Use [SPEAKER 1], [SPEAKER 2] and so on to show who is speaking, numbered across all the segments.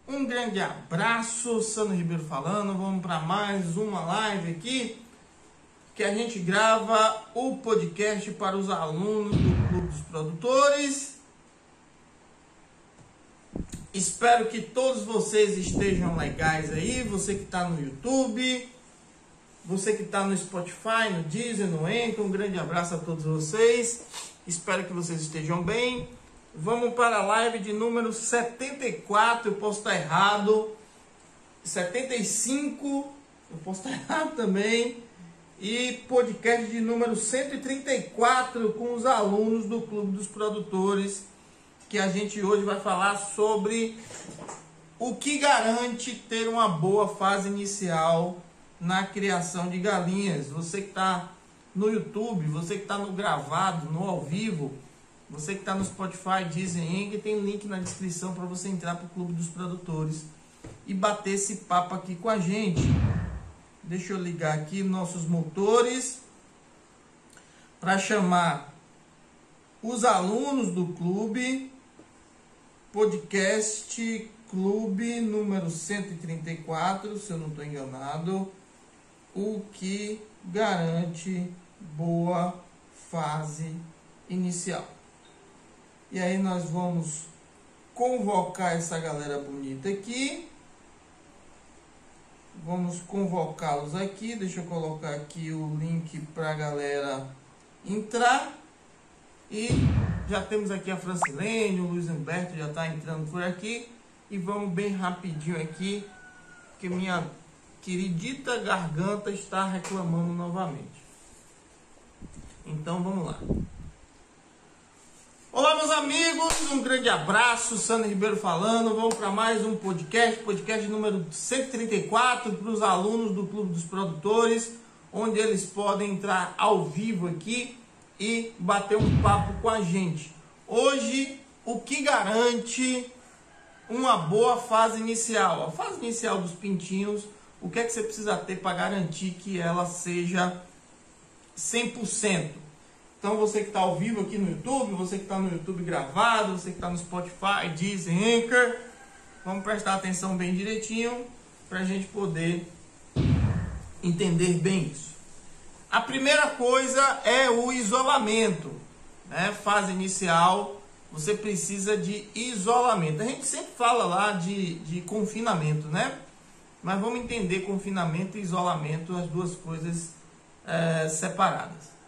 [SPEAKER 1] Um grande abraço, Sandro Ribeiro falando. Vamos para mais uma live aqui, que a gente grava o podcast para os alunos do Clube dos Produtores. Espero que todos vocês estejam legais aí, você que está no YouTube, você que está no Spotify, no Deezer, no Anchor. Um grande abraço a todos vocês, espero que vocês estejam bem. Vamos para a live de número 74, eu posso estar errado, 75, eu posso estar errado também, e podcast de número 134 com os alunos do Clube dos Produtores, que a gente hoje vai falar sobre o que garante ter uma boa fase inicial na criação de galinhas. Você que está no YouTube, você que está no gravado, no ao vivo, você que está no Spotify, Deezer, Anchor, tem link na descrição para você entrar para o Clube dos Produtores e bater esse papo aqui com a gente. Deixa eu ligar aqui nossos motores para chamar os alunos do clube. Podcast Clube número 134, se eu não estou enganado. O que garante boa fase inicial. E aí nós vamos convocar essa galera bonita aqui. Vamos convocá-los aqui. Deixa eu colocar aqui o link para a galera entrar. E já temos aqui a Francilene, o Luiz Humberto já está entrando por aqui. E vamos bem rapidinho aqui, porque minha queridita garganta está reclamando novamente. Então vamos lá. Olá, meus amigos, um grande abraço, Sandro Ribeiro falando. Vamos para mais um podcast número 134 para os alunos do Clube dos Produtores, onde eles podem entrar ao vivo aqui e bater um papo com a gente. Hoje, o que garante uma boa fase inicial? A fase inicial dos pintinhos, o que é que você precisa ter para garantir que ela seja 100%? Então você que está ao vivo aqui no YouTube, você que está no YouTube gravado, você que está no Spotify, Deezer, Anchor, vamos prestar atenção bem direitinho para a gente poder entender bem isso. A primeira coisa é o isolamento, né? Fase inicial, você precisa de isolamento. A gente sempre fala lá de confinamento, né? Mas vamos entender confinamento e isolamento, as duas coisas separadas.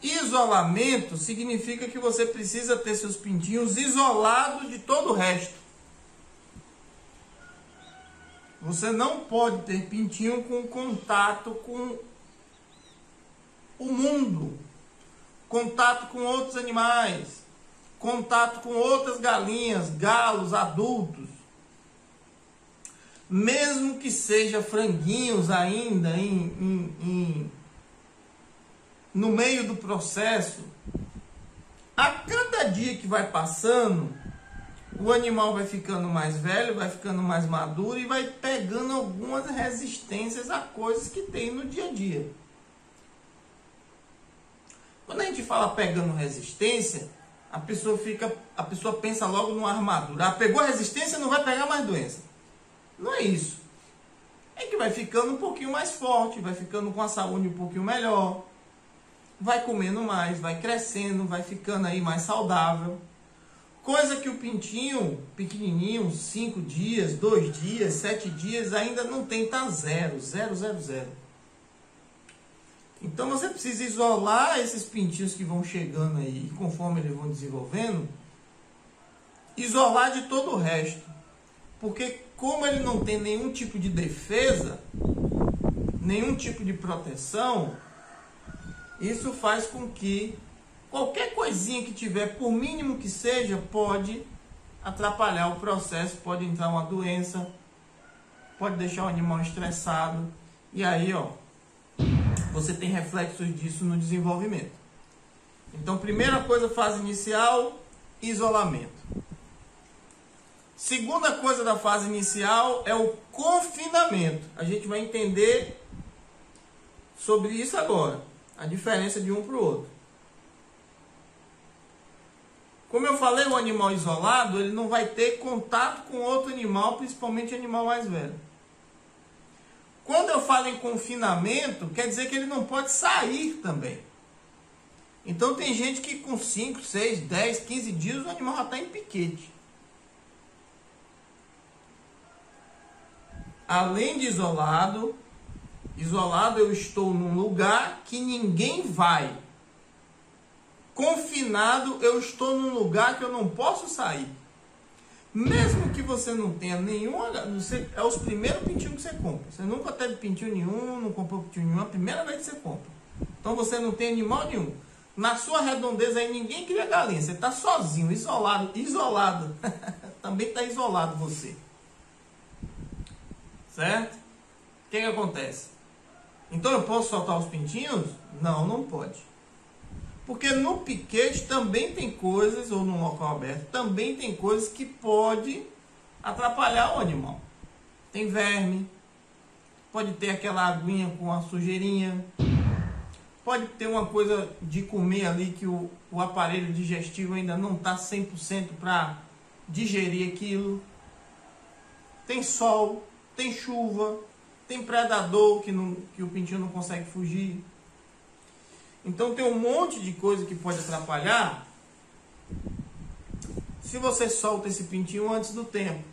[SPEAKER 1] Isolamento significa que você precisa ter seus pintinhos isolados de todo o resto. Você não pode ter pintinho com contato com o mundo, contato com outros animais, contato com outras galinhas, galos, adultos. Mesmo que seja franguinhos ainda no meio do processo, a cada dia que vai passando, o animal vai ficando mais velho, vai ficando mais maduro e vai pegando algumas resistências a coisas que tem no dia a dia. Quando a gente fala pegando resistência, a pessoa pensa logo numa armadura. Ah, pegou a resistência, não vai pegar mais doença. Não é isso. É que vai ficando um pouquinho mais forte, vai ficando com a saúde um pouquinho melhor, vai comendo mais, vai crescendo, vai ficando aí mais saudável. Coisa que o pintinho pequenininho, 5 dias, 2 dias, 7 dias, ainda não tem, tá zero. Então você precisa isolar esses pintinhos que vão chegando aí, conforme eles vão desenvolvendo, isolar de todo o resto. Porque como ele não tem nenhum tipo de defesa, nenhum tipo de proteção, isso faz com que qualquer coisinha que tiver, por mínimo que seja, pode atrapalhar o processo, pode entrar uma doença, pode deixar o animal estressado. E aí, você tem reflexos disso no desenvolvimento. Então, primeira coisa, fase inicial, isolamento. Segunda coisa da fase inicial é o confinamento. A gente vai entender sobre isso agora. A diferença de um para o outro. Como eu falei, o animal isolado, ele não vai ter contato com outro animal, principalmente animal mais velho. Quando eu falo em confinamento, quer dizer que ele não pode sair também. Então tem gente que com 5, 6, 10, 15 dias o animal já está em piquete. Além de isolado eu estou num lugar que ninguém vai. Confinado, eu estou num lugar que eu não posso sair. Mesmo que você não tenha nenhum... É os primeiros pintinhos que você compra. Você nunca teve pintinho nenhum, não comprou pintinho nenhum, é a primeira vez que você compra. Então você não tem animal nenhum. Na sua redondeza aí ninguém cria galinha. Você está sozinho, isolado. Também está isolado você. Certo? O que acontece? Então eu posso soltar os pintinhos? Não, não pode. Porque no piquete também tem coisas, ou num local aberto, também tem coisas que pode atrapalhar o animal. Tem verme, pode ter aquela aguinha com a sujeirinha, pode ter uma coisa de comer ali que o aparelho digestivo ainda não está 100% para digerir aquilo. Tem sol, tem chuva, tem predador que o pintinho não consegue fugir. Então tem um monte de coisa que pode atrapalhar se você solta esse pintinho antes do tempo.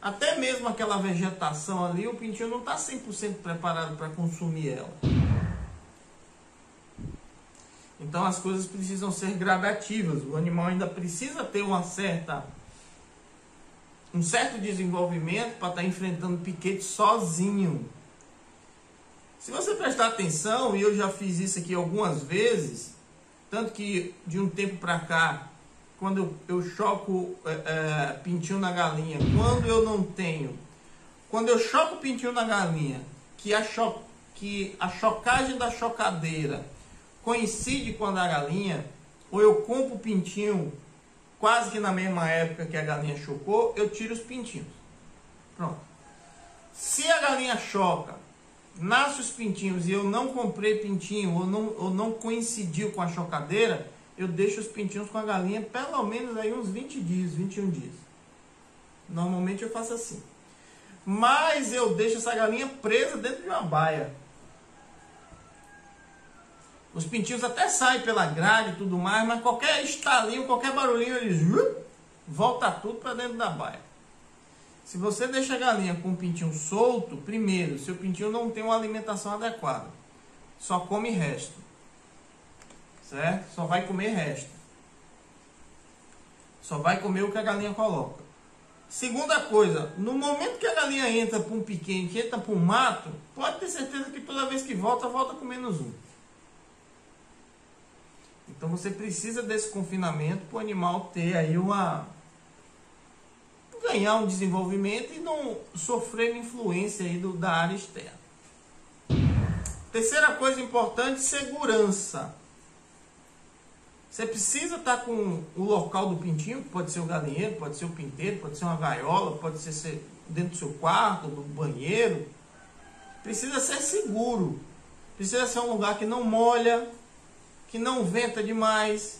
[SPEAKER 1] Até mesmo aquela vegetação ali, o pintinho não está 100% preparado para consumir ela. Então as coisas precisam ser gradativas. O animal ainda precisa ter um certo desenvolvimento para estar enfrentando piquete sozinho. Se você prestar atenção, e eu já fiz isso aqui algumas vezes, tanto que de um tempo para cá, quando eu choco pintinho na galinha, quando eu choco pintinho na galinha, que a chocagem da chocadeira coincide com a da galinha, ou eu compro o pintinho quase que na mesma época que a galinha chocou, eu tiro os pintinhos. Pronto. Se a galinha choca, nasce os pintinhos e eu não comprei pintinho ou não coincidiu com a chocadeira, eu deixo os pintinhos com a galinha pelo menos aí uns 20 dias, 21 dias. Normalmente eu faço assim. Mas eu deixo essa galinha presa dentro de uma baia. Os pintinhos até saem pela grade e tudo mais, mas qualquer estalinho, qualquer barulhinho, eles volta tudo para dentro da baia. Se você deixa a galinha com o pintinho solto, primeiro, seu pintinho não tem uma alimentação adequada. Só come resto. Certo? Só vai comer resto. Só vai comer o que a galinha coloca. Segunda coisa, no momento que a galinha entra para um piquete, que entra para um mato, pode ter certeza que toda vez que volta com menos um. Então você precisa desse confinamento para o animal ter aí ganhar um desenvolvimento e não sofrer influência aí da área externa. Terceira coisa importante, segurança. Você precisa estar com o local do pintinho, pode ser o galinheiro, pode ser o pinteiro, pode ser uma gaiola, pode ser dentro do seu quarto, do banheiro. Precisa ser seguro. Precisa ser um lugar que não molha, que não venta demais,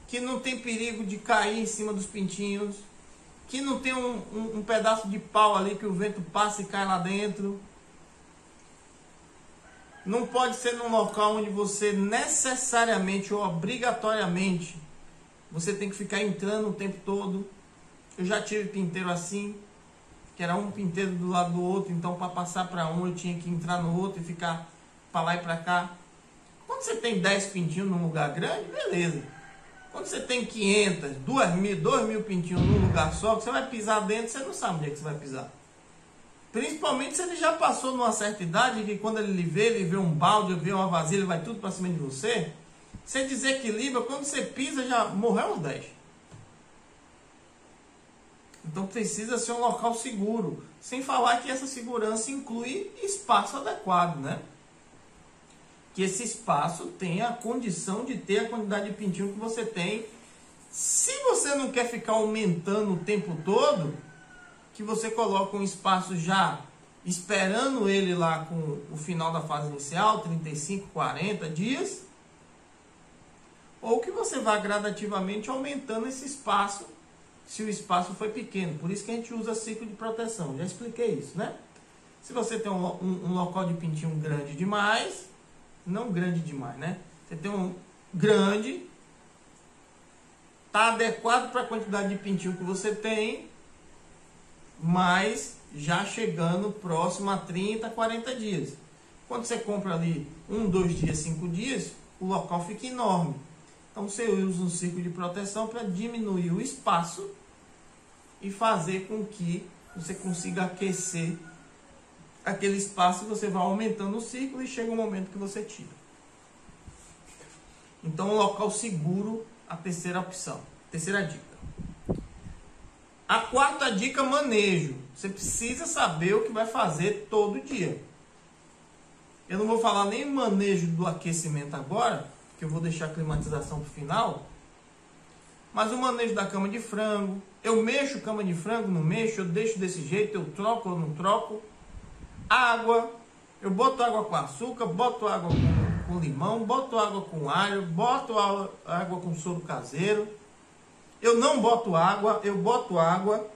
[SPEAKER 1] que não tem perigo de cair em cima dos pintinhos, que não tem um pedaço de pau ali que o vento passa e cai lá dentro. Não pode ser num local onde você necessariamente ou obrigatoriamente você tem que ficar entrando o tempo todo. Eu já tive pinteiro assim, que era um pinteiro do lado do outro, então para passar para um eu tinha que entrar no outro e ficar para lá e para cá. Quando você tem 10 pintinhos num lugar grande, beleza. Quando você tem 500, 2.000 pintinhos num lugar só, que você vai pisar dentro, você não sabe onde é que você vai pisar. Principalmente se ele já passou numa certa idade, que quando ele vê um balde, vê uma vasilha, ele vai tudo para cima de você. Você desequilibra, quando você pisa, já morreu uns 10. Então precisa ser um local seguro. Sem falar que essa segurança inclui espaço adequado, né? Que esse espaço tenha a condição de ter a quantidade de pintinho que você tem. Se você não quer ficar aumentando o tempo todo, que você coloca um espaço já esperando ele lá com o final da fase inicial, 35, 40 dias. ou que você vá gradativamente aumentando esse espaço, se o espaço foi pequeno. Por isso que a gente usa ciclo de proteção. Já expliquei isso, né? Se você tem um local de pintinho grande demais, não grande demais, né? Você tem um grande, está adequado para a quantidade de pintinho que você tem, mas já chegando próximo a 30, 40 dias. Quando você compra ali 1, 2 dias, 5 dias, o local fica enorme. Então você usa um ciclo de proteção para diminuir o espaço e fazer com que você consiga aquecer aquele espaço, e você vai aumentando o ciclo e chega um momento que você tira. Então, um local seguro, a terceira opção, terceira dica. A quarta dica, manejo. Você precisa saber o que vai fazer todo dia. Eu não vou falar nem manejo do aquecimento agora, porque eu vou deixar a climatização para o final. Mas o manejo da cama de frango. Eu mexo cama de frango, não mexo, eu deixo desse jeito, eu troco ou não troco. Água. Eu boto água com açúcar, boto água com limão, boto água com alho, boto água com soro caseiro. Eu não boto água, eu boto água.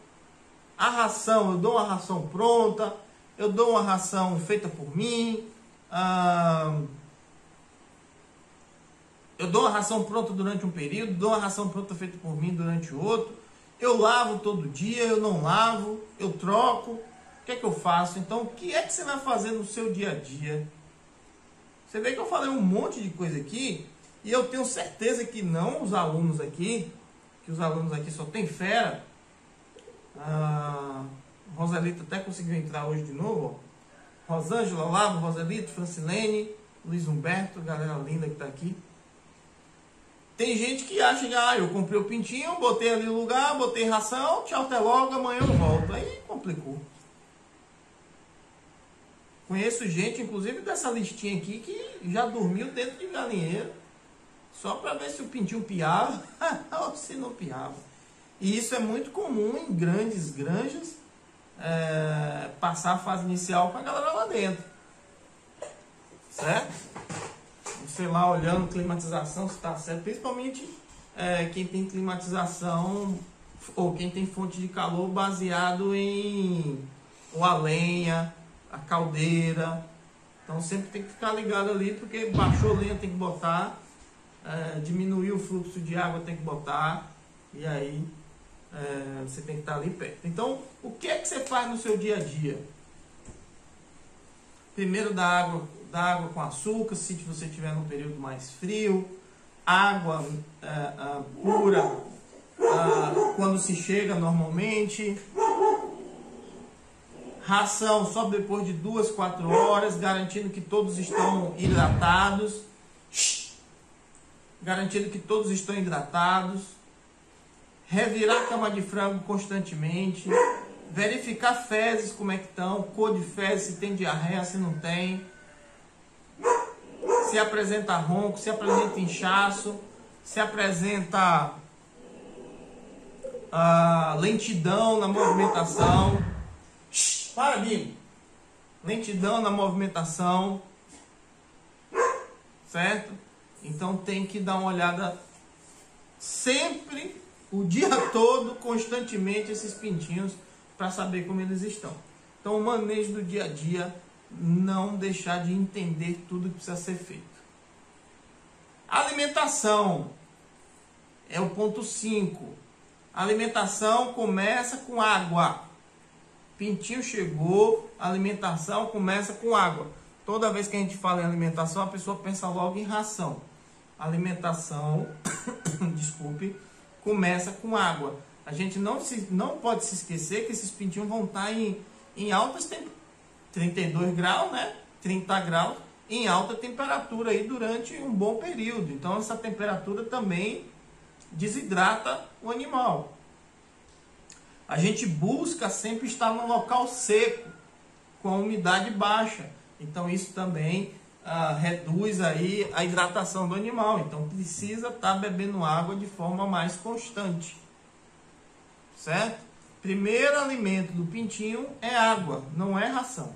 [SPEAKER 1] A ração, eu dou uma ração pronta, eu dou uma ração feita por mim. Eu dou uma ração pronta durante um período, dou uma ração pronta feita por mim durante o outro. Eu lavo todo dia, eu não lavo, eu troco. O que é que eu faço? Então, o que é que você vai fazer no seu dia a dia? Você vê que eu falei um monte de coisa aqui, e eu tenho certeza que não os alunos aqui, que os alunos aqui só tem fera. Rosalito até conseguiu entrar hoje de novo. Ó. Rosângela, Lavo, Rosalito, Francilene, Luiz Humberto, galera linda que está aqui. Tem gente que acha que eu comprei o pintinho, botei ali no lugar, botei ração, tchau, até logo, amanhã eu volto. Aí complicou. Conheço gente, inclusive dessa listinha aqui, que já dormiu dentro de galinheiro, só para ver se o pintinho piava ou se não piava. E isso é muito comum em grandes granjas, passar a fase inicial com a galera lá dentro. Certo? Sei lá, olhando climatização, se está certo. Principalmente quem tem climatização ou quem tem fonte de calor baseado em ou a lenha, a caldeira. Então sempre tem que ficar ligado ali, porque baixou lenha tem que botar, diminuiu o fluxo de água tem que botar, e aí você tem que estar ali perto. Então, o que é que você faz no seu dia a dia? Primeiro dá água com açúcar, se você estiver num período mais frio. Água pura quando se chega normalmente. Ração só depois de 2, 4 horas, garantindo que todos estão hidratados. Garantindo que todos estão hidratados. Revirar a cama de frango constantemente. Verificar fezes, como é que estão. Cor de fezes, se tem diarreia, se não tem. Se apresenta ronco, se apresenta inchaço. Se apresenta lentidão na movimentação. Para, amigo. Lentidão na movimentação. Certo? Então tem que dar uma olhada sempre, o dia todo, constantemente, esses pintinhos, para saber como eles estão. Então o manejo do dia a dia, não deixar de entender tudo que precisa ser feito. Alimentação é o ponto 5. Alimentação começa com água. Pintinho chegou, alimentação começa com água. Toda vez que a gente fala em alimentação, a pessoa pensa logo em ração. Alimentação, desculpe, começa com água. A gente não pode se esquecer que esses pintinhos vão estar em altas temperaturas, 32 graus, né? 30 graus, em alta temperatura aí durante um bom período. Então essa temperatura também desidrata o animal. A gente busca sempre estar num local seco, com a umidade baixa. Então isso também reduz aí a hidratação do animal. Então precisa estar bebendo água de forma mais constante. Certo? Primeiro alimento do pintinho é água, não é ração.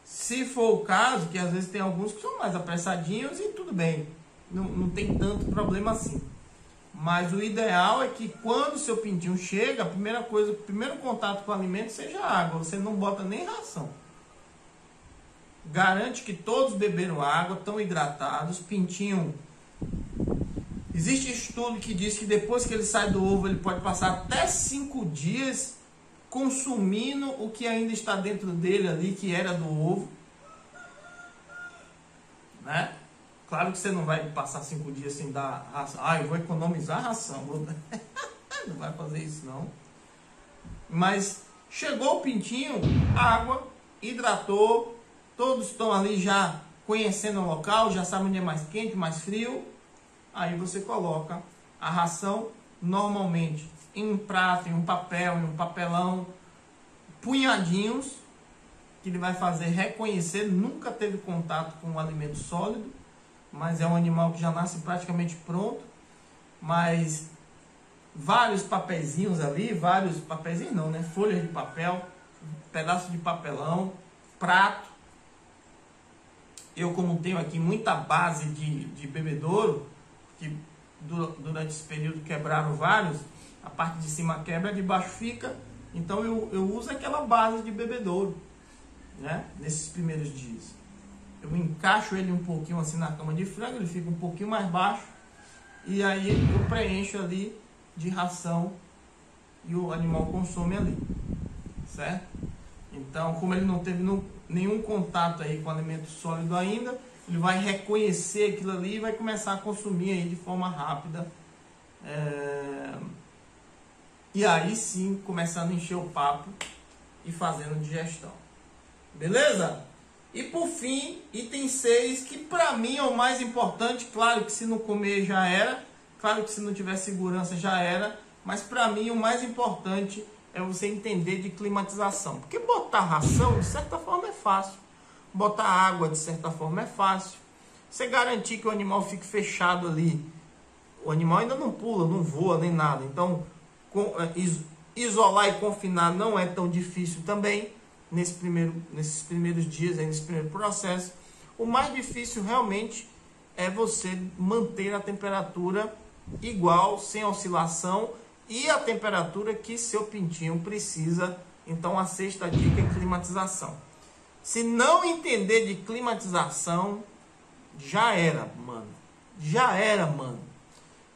[SPEAKER 1] Se for o caso, que às vezes tem alguns que são mais apressadinhos e tudo bem. não tem tanto problema assim. Mas o ideal é que quando o seu pintinho chega, a primeira coisa, o primeiro contato com o alimento seja água. Você não bota nem ração. Garante que todos beberam água, estão hidratados. Pintinho, existe estudo que diz que depois que ele sai do ovo, ele pode passar até 5 dias consumindo o que ainda está dentro dele ali, que era do ovo, né? Claro que você não vai passar 5 dias sem dar ração. Eu vou economizar ração. Não vai fazer isso, não. Mas chegou o pintinho, água, hidratou, todos estão ali já conhecendo o local, já sabem onde é mais quente, mais frio. Aí você coloca a ração normalmente em um prato, em um papel, em um papelão, punhadinhos, que ele vai fazer reconhecer. Nunca teve contato com um alimento sólido, mas é um animal que já nasce praticamente pronto. Mas vários papeizinhos ali, folhas de papel, pedaço de papelão, prato. Eu, como tenho aqui muita base de bebedouro, que durante esse período quebraram vários, a parte de cima quebra, de baixo fica, então eu uso aquela base de bebedouro, né, nesses primeiros dias. Eu encaixo ele um pouquinho assim na cama de frango, ele fica um pouquinho mais baixo, e aí eu preencho ali de ração e o animal consome ali, certo? Então, como ele não teve nenhum contato aí com alimento sólido ainda, ele vai reconhecer aquilo ali e vai começar a consumir aí de forma rápida. E aí sim, começando a encher o papo e fazendo digestão. Beleza? E por fim, item 6, que para mim é o mais importante. Claro que se não comer já era, claro que se não tiver segurança já era, mas para mim o mais importante é você entender de climatização. Porque botar ração, de certa forma, é fácil. Botar água, de certa forma, é fácil. Você garantir que o animal fique fechado ali. O animal ainda não pula, não voa, nem nada. Então, isolar e confinar não é tão difícil também, nesses primeiros dias, nesse primeiro processo. O mais difícil realmente é você manter a temperatura igual, sem oscilação, e a temperatura que seu pintinho precisa. Então, a sexta dica é climatização. Se não entender de climatização, já era, mano. Já era, mano.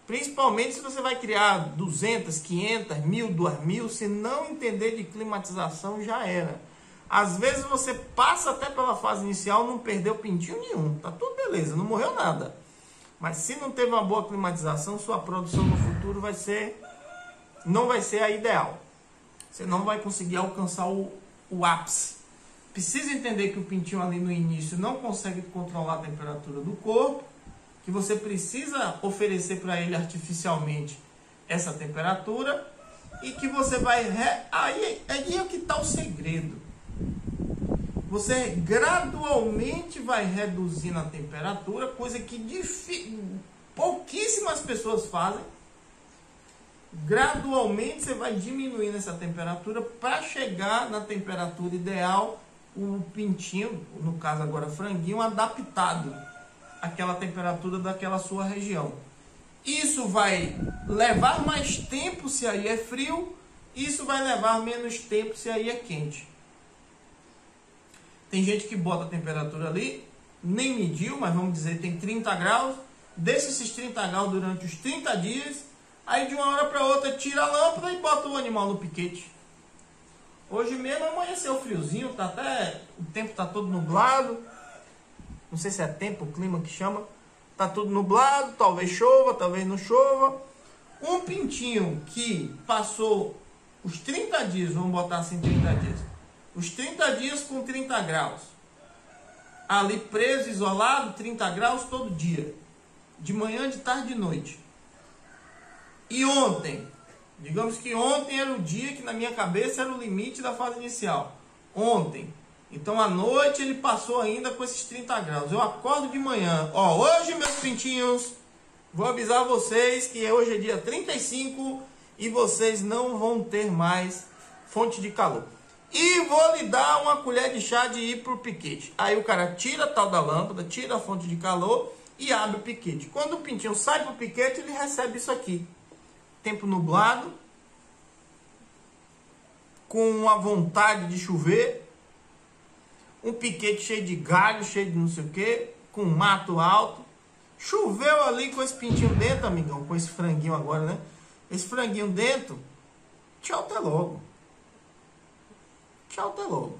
[SPEAKER 1] Principalmente se você vai criar 200, 500, 1000, 2000, se não entender de climatização, já era. Às vezes você passa até pela fase inicial, não perdeu pintinho nenhum. Tá tudo beleza, não morreu nada. Mas se não teve uma boa climatização, sua produção no futuro não vai ser a ideal. Você não vai conseguir alcançar o ápice. Precisa entender que o pintinho ali no início não consegue controlar a temperatura do corpo, que você precisa oferecer para ele artificialmente essa temperatura, e que você vai... Aí é que está o segredo. Você gradualmente vai reduzindo a temperatura, coisa que pouquíssimas pessoas fazem. Gradualmente você vai diminuindo essa temperatura para chegar na temperatura ideal, o pintinho, no caso agora franguinho, adaptado àquela temperatura daquela sua região. Isso vai levar mais tempo se aí é frio, isso vai levar menos tempo se aí é quente. Tem gente que bota a temperatura ali, nem mediu, mas vamos dizer, tem 30 graus, deixa esses 30 graus durante os 30 dias, aí de uma hora para outra tira a lâmpada e bota o animal no piquete. Hoje mesmo amanheceu friozinho, o tempo está todo nublado, não sei se é tempo, o clima que chama, está tudo nublado, talvez chova, talvez não chova. Um pintinho que passou os 30 dias, vamos botar assim 30 dias, os 30 dias com 30 graus, ali preso, isolado, 30 graus todo dia, de manhã, de tarde, de noite. E ontem, digamos que ontem era o dia que na minha cabeça era o limite da fase inicial. Ontem. Então à noite ele passou ainda com esses 30 graus. Eu acordo de manhã. Hoje, meus pintinhos, vou avisar vocês que hoje é dia 35 e vocês não vão ter mais fonte de calor. E vou lhe dar uma colher de chá de ir pro piquete. Aí o cara tira a tal da lâmpada, tira a fonte de calor e abre o piquete. Quando o pintinho sai para o piquete, ele recebe isso aqui. Tempo nublado, com a vontade de chover, um piquete cheio de galho, cheio de não sei o que, com mato alto. Choveu ali com esse pintinho dentro, amigão, com esse franguinho agora, né? Esse franguinho dentro, tchau, até logo. Tchau, até logo.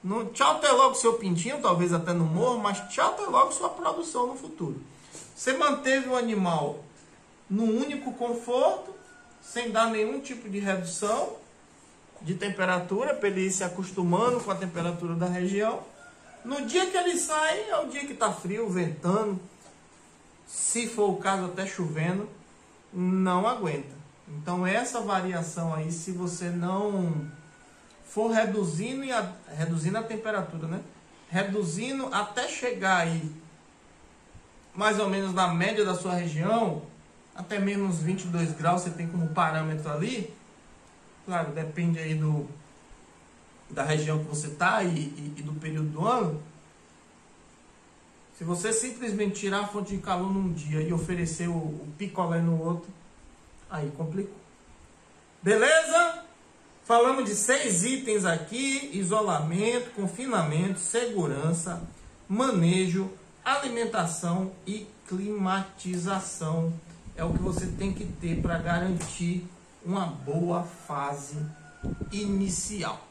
[SPEAKER 1] No, tchau, até logo seu pintinho, talvez até no morro, mas tchau, até logo sua produção no futuro. Você manteve o animal num único conforto, sem dar nenhum tipo de redução de temperatura, para ele ir se acostumando com a temperatura da região. No dia que ele sai, é o dia que está frio, ventando, se for o caso até chovendo, não aguenta. Então essa variação aí, se você não for reduzindo a temperatura, né? Reduzindo até chegar aí mais ou menos na média da sua região, até menos 22 graus você tem como parâmetro ali. Claro, depende aí da região que você está e do período do ano. Se você simplesmente tirar a fonte de calor num dia e oferecer o picolé no outro, aí complicou. Beleza? Falamos de 6 itens aqui: isolamento, confinamento, segurança, manejo, alimentação e climatização. É o que você tem que ter para garantir uma boa fase inicial.